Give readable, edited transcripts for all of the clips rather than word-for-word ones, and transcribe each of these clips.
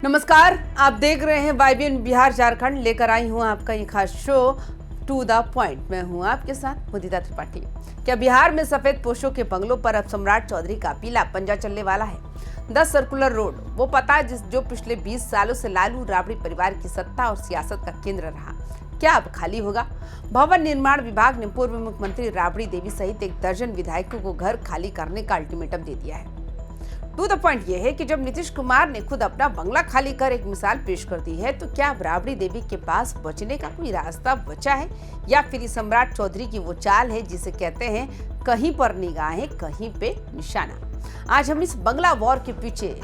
नमस्कार, आप देख रहे हैं वाईबीएन बिहार झारखंड। लेकर आई हूं आपका ये खास शो टू द पॉइंट। मैं हूं आपके साथ मुदिता त्रिपाठी। क्या बिहार में सफेद पोशों के बंगलों पर अब सम्राट चौधरी का पीला पंजा चलने वाला है? 10 सर्कुलर रोड, वो पता जो पिछले 20 सालों से लालू राबड़ी परिवार की सत्ता और सियासत का केंद्र रहा, क्या अब खाली होगा? भवन निर्माण विभाग ने पूर्व मुख्यमंत्री राबड़ी देवी सहित 1 दर्जन विधायकों को घर खाली करने का अल्टीमेटम दे दिया है। टू द पॉइंट ये है कि जब नीतीश कुमार ने खुद अपना बंगला खाली कर एक मिसाल पेश कर दी है, तो क्या राबड़ी देवी के पास बचने का कोई रास्ता बचा है, या फिर सम्राट चौधरी की वो चाल है जिसे कहते हैं कहीं पर निगाहें कहीं पे निशाना। आज हम इस बंगला वॉर के पीछे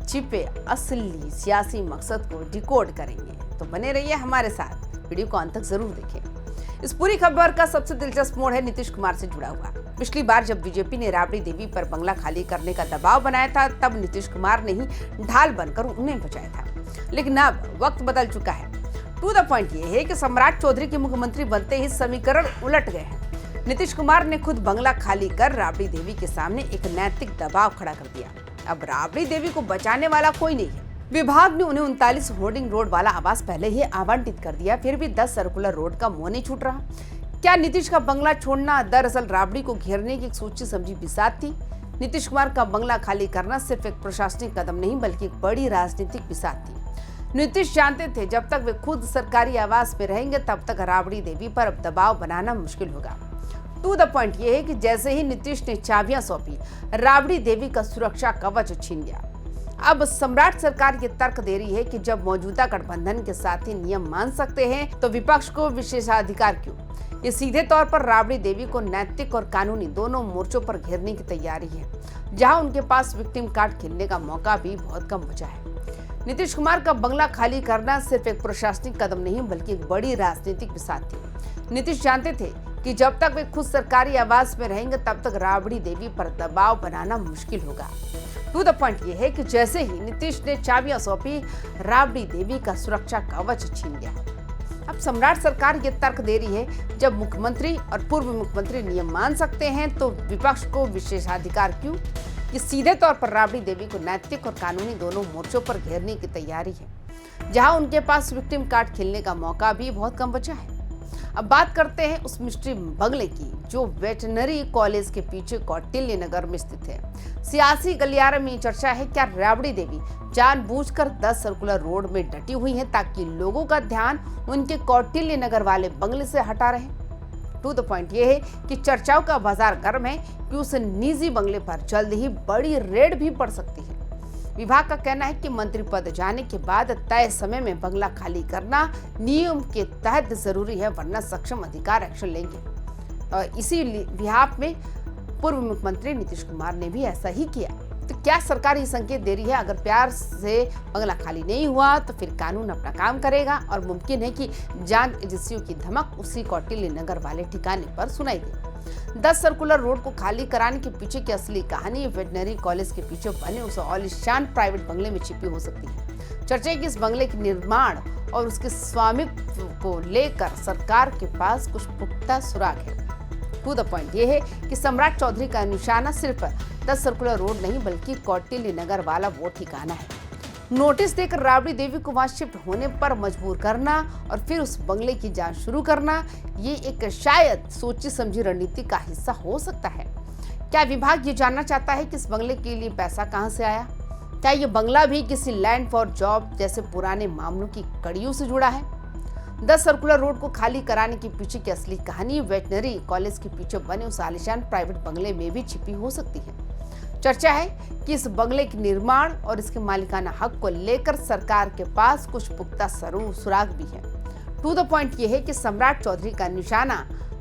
छिपे असली सियासी मकसद को डिकोड करेंगे, तो बने रहिए हमारे साथ, वीडियो को अंत तक जरूर देखें। इस पूरी खबर का सबसे दिलचस्प मोड़ है नीतीश कुमार से जुड़ा हुआ। पिछली बार जब बीजेपी ने राबड़ी देवी पर बंगला खाली करने का दबाव बनाया था, तब नीतीश कुमार ने ही ढाल बनकर उन्हें बचाया था। लेकिन अब वक्त बदल चुका है। टू द पॉइंट ये है कि सम्राट चौधरी के मुख्यमंत्री बनते ही समीकरण उलट गए हैं। नीतीश कुमार ने खुद बंगला खाली कर राबड़ी देवी के सामने एक नैतिक दबाव खड़ा कर दिया। अब राबड़ी देवी को बचाने वाला कोई नहीं है। विभाग ने उन्हें 39 होर्डिंग रोड वाला आवास पहले ही आवंटित कर दिया, फिर भी 10 सर्कुलर रोड का मुंह नहीं छूट रहा। क्या नीतीश का बंगला छोड़ना दरअसल राबड़ी को घेरने की एक सोची समझी बिसात थी? नीतीश कुमार का बंगला खाली करना सिर्फ एक प्रशासनिक कदम नहीं, बल्कि एक बड़ी राजनीतिक बिसात थी। नीतीश जानते थे जब तक वे खुद सरकारी आवास में रहेंगे, तब तक राबड़ी देवी पर अब दबाव बनाना मुश्किल होगा। टू द पॉइंट ये है कि जैसे ही नीतीश ने चाबियां सौंपी, राबड़ी देवी का सुरक्षा कवच छीन गया। अब सम्राट सरकार ये तर्क दे रही है कि जब मौजूदा गठबंधन के साथ ही नियम मान सकते हैं, तो विपक्ष को विशेषाधिकार क्यों? ये सीधे तौर पर राबड़ी देवी को नैतिक और कानूनी दोनों मोर्चों पर घेरने की तैयारी है, जहां उनके पास विक्टिम कार्ड खेलने का मौका भी बहुत कम बचा है। नीतीश कुमार का बंगला खाली करना सिर्फ एक प्रशासनिक कदम नहीं, बल्कि एक बड़ी राजनीतिक बिसात थी। नीतीश जानते थे कि जब तक वे खुद सरकारी आवास में रहेंगे, तब तक राबड़ी देवी पर दबाव बनाना मुश्किल होगा। टू द पॉइंट ये है कि जैसे ही नीतीश ने चाबियां सौंपी, राबड़ी देवी का सुरक्षा कवच छीन गया। अब सम्राट सरकार ये तर्क दे रही है, जब मुख्यमंत्री और पूर्व मुख्यमंत्री नियम मान सकते हैं, तो विपक्ष को विशेषाधिकार क्यों? ये सीधे तौर पर राबड़ी देवी को नैतिक और कानूनी दोनों मोर्चों पर घेरने की तैयारी है, जहां उनके पास विक्टिम कार्ड खेलने का मौका भी बहुत कम बचा है। अब बात करते हैं उस मिस्ट्री बंगले की, जो वेटरनरी कॉलेज के पीछे कौटिल्य नगर में स्थित है। सियासी गलियारे में चर्चा है, क्या राबड़ी देवी जानबूझकर 10 सर्कुलर रोड में डटी हुई है, ताकि लोगों का ध्यान उनके कौटिल्य नगर वाले बंगले से हटा रहे? टू द पॉइंट ये है कि चर्चाओं का बाजार गर्म है कि उस निजी बंगले पर जल्द ही बड़ी रेड भी पड़ सकती है। विभाग का कहना है कि मंत्री पद जाने के बाद तय समय में बंगला खाली करना नियम के तहत जरूरी है, वरना सक्षम अधिकार एक्शन लेंगे। और इसी लिहाज में पूर्व मुख्यमंत्री नीतीश कुमार ने भी ऐसा ही किया। तो क्या सरकार ये संकेत दे रही है, अगर प्यार से बंगला खाली नहीं हुआ तो फिर कानून अपना काम करेगा, और मुमकिन है कि जांच एजेंसियों की धमक उसी कौटिल्य नगर वाले ठिकाने पर सुनाई दे। 10 सर्कुलर रोड को खाली कराने के पीछे की असली कहानी वेटरनरी कॉलेज के पीछे बने उस आलीशान प्राइवेट बंगले में छिपी हो सकती है। चर्चा है कि इस बंगले के निर्माण और उसके स्वामित्व को लेकर सरकार के पास कुछ पुख्ता सुराग है। टू द पॉइंट ये है कि सम्राट चौधरी का निशाना सिर्फ 10 सर्कुलर रोड नहीं, बल्कि कौटिल्य नगर वाला वो ठिकाना है। नोटिस देकर राबड़ी देवी को वहां शिफ्ट होने पर मजबूर करना और फिर उस बंगले की जांच शुरू करना, ये एक शायद सोची समझी रणनीति का हिस्सा हो सकता है। क्या विभाग ये जानना चाहता है कि इस बंगले के लिए पैसा कहां से आया? क्या ये बंगला भी किसी लैंड फॉर जॉब जैसे पुराने मामलों की कड़ियों से जुड़ा है? 10 सर्कुलर रोड को खाली कराने के पीछे की असली कहानी वेटरनरी कॉलेज के पीछे बने उस आलीशान प्राइवेट बंगले में भी छिपी हो सकती है। चर्चा है कि इस बंगले के निर्माण और इसके मालिकाना हक को लेकर सरकार के पास कुछ पुख्ता सुराग भी है। टू द पॉइंट ये है कि सम्राट चौधरी का निशाना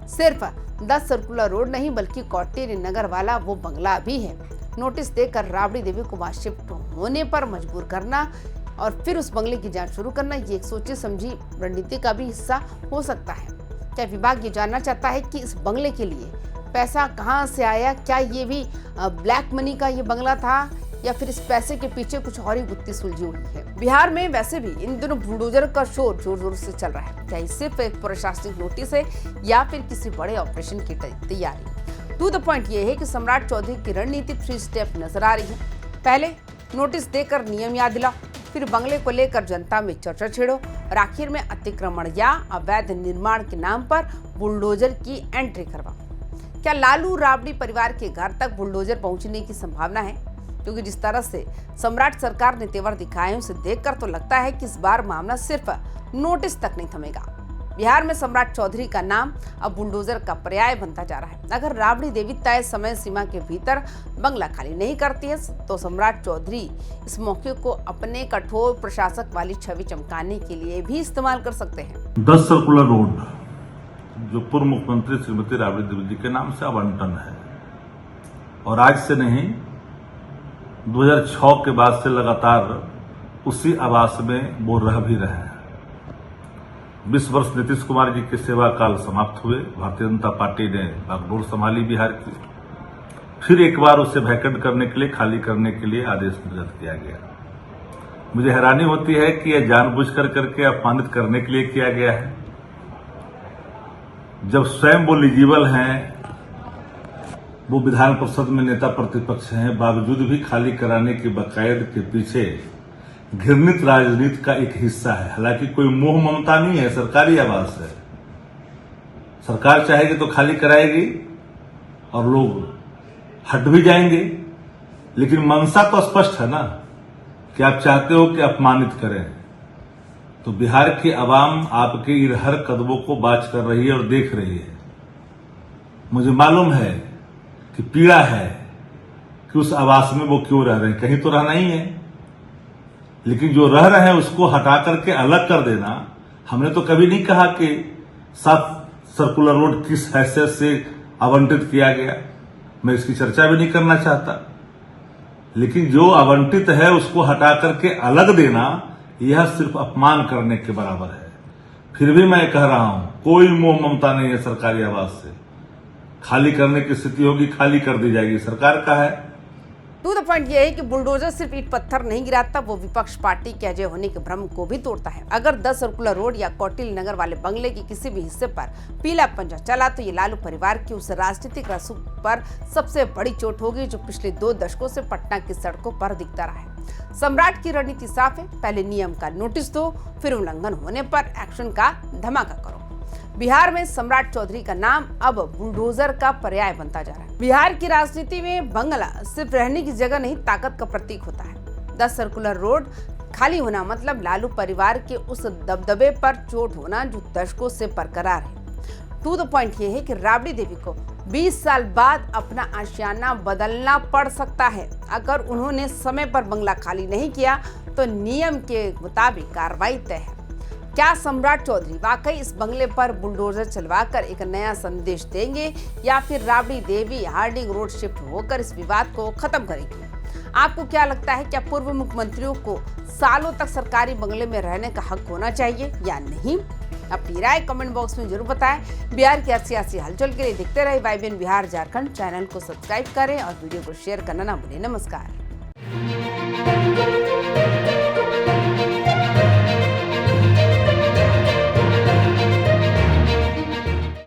सिर्फ 10 सर्कुलर रोड नहीं, बल्कि कौटिल्य नगर वाला वो बंगला भी है। नोटिस देकर राबड़ी देवी को वहां शिफ्ट होने पर मजबूर करना और फिर उस बंगले की जांच शुरू करना, ये एक सोची समझी रणनीति का भी हिस्सा हो सकता है। क्या विभाग ये जानना चाहता है कि इस बंगले के लिए पैसा कहां से आया? क्या ये भी ब्लैक मनी का ये बंगला था, या फिर इस पैसे के पीछे कुछ और ही गुत्थी सुलझी हुई है? बिहार में वैसे भी इन दिनों बुलडोजर का शोर जोर जोर से चल रहा है। क्या ये सिर्फ एक प्रशासनिक नोटिस है, या फिर किसी बड़े ऑपरेशन की तैयारी? टू द पॉइंट ये है कि सम्राट चौधरी की रणनीति 3 स्टेप नजर आ रही है। पहले, नोटिस देकर नियम याद दिलाओ, फिर बंगले को लेकर जनता में चर्चा छेड़ो और आखिर में अतिक्रमण या अवैध निर्माण के नाम पर बुलडोजर की एंट्री करवाओ। क्या लालू राबड़ी परिवार के घर तक बुलडोजर पहुंचने की संभावना है? क्योंकि जिस तरह से सम्राट सरकार ने तेवर दिखाए उसे देखकर तो लगता है कि इस बार मामला सिर्फ नोटिस तक नहीं थमेगा। बिहार में सम्राट चौधरी का नाम अब बुलडोजर का पर्याय बनता जा रहा है। अगर राबड़ी देवी तय समय सीमा के भीतर बंगला खाली नहीं करती है तो सम्राट चौधरी इस मौके को अपने कठोर प्रशासक वाली छवि चमकाने के लिए भी इस्तेमाल कर सकते हैं। 10 सर्कुलर रोड जो पूर्व मुख्यमंत्री श्रीमती राबड़ी देवी जी के नाम से आवंटन है और आज से नहीं 2006 के बाद से लगातार उसी आवास में वो रह भी रहे हैं। 20 वर्ष नीतीश कुमार जी के सेवा काल समाप्त हुए, भारतीय जनता पार्टी ने बागडोर संभाली बिहार की, फिर एक बार उसे वैकेंट करने के लिए, खाली करने के लिए आदेश निर्गत किया गया। मुझे हैरानी होती है कि यह जानबूझकर करके अपमानित करने के लिए किया गया है। जब स्वयं वो एलिजिबल हैं, वो विधान परिषद में नेता प्रतिपक्ष हैं, बावजूद भी खाली कराने की बकायद के पीछे घृणित राजनीति का एक हिस्सा है। हालांकि कोई मोह ममता नहीं है, सरकारी आवास है, सरकार चाहेगी तो खाली कराएगी और लोग हट भी जाएंगे, लेकिन मंशा तो स्पष्ट है ना कि आप चाहते हो कि अपमानित करें। तो बिहार की आवाम आपके इन हर कदमों को बाज कर रही है और देख रही है। मुझे मालूम है कि पीड़ा है कि उस आवास में वो क्यों रह रहे हैं, कहीं तो रहना ही है, लेकिन जो रह रहे हैं उसको हटा करके अलग कर देना। हमने तो कभी नहीं कहा कि 7 सर्कुलर रोड किस हैसियत से आवंटित किया गया, मैं इसकी चर्चा भी नहीं करना चाहता, लेकिन जो आवंटित है उसको हटा करके अलग देना यह सिर्फ अपमान करने के बराबर है। फिर भी मैं कह रहा हूं, कोई मोह ममता नहीं है सरकारी आवास से। खाली करने की स्थिति होगी, खाली कर दी जाएगी, सरकार का है। टू द पॉइंट यह है कि बुलडोजर सिर्फ ईंट पत्थर नहीं गिराता, वो विपक्ष पार्टी के अजय होने के भ्रम को भी तोड़ता है। अगर 10 सर्कुलर रोड या कौटिल्य नगर वाले बंगले के किसी भी हिस्से पर पीला पंजा चला तो ये लालू परिवार की उस राजनीतिक रसूख पर सबसे बड़ी चोट होगी जो पिछले 2 दशकों से पटना की सड़कों पर दिखता रहा है। सम्राट की रणनीति साफ है, पहले नियम का नोटिस दो, फिर उल्लंघन होने पर एक्शन का धमाका करो। बिहार में सम्राट चौधरी का नाम अब बुलडोजर का पर्याय बनता जा रहा है। बिहार की राजनीति में बंगला सिर्फ रहने की जगह नहीं, ताकत का प्रतीक होता है। 10 सर्कुलर रोड खाली होना मतलब लालू परिवार के उस दबदबे पर चोट होना जो दशकों से बरकरार है। टू द पॉइंट ये है कि राबड़ी देवी को 20 साल बाद अपना आशियाना बदलना पड़ सकता है। अगर उन्होंने समय पर बंगला खाली नहीं किया तो नियम के मुताबिक कार्रवाई तय है। क्या सम्राट चौधरी वाकई इस बंगले पर बुलडोजर चलवाकर एक नया संदेश देंगे या फिर Rabri Devi Harding road shift होकर इस विवाद को खत्म करेगी? आपको क्या लगता है, क्या पूर्व मुख्यमंत्रियों को सालों तक सरकारी बंगले में रहने का हक होना चाहिए या नहीं? अपनी राय कमेंट बॉक्स में जरूर बताएं। बिहार की सियासी हलचल के लिए देखते रहे YBN बिहार झारखंड। चैनल को सब्सक्राइब करें और वीडियो को शेयर करना ना भूलें। नमस्कार।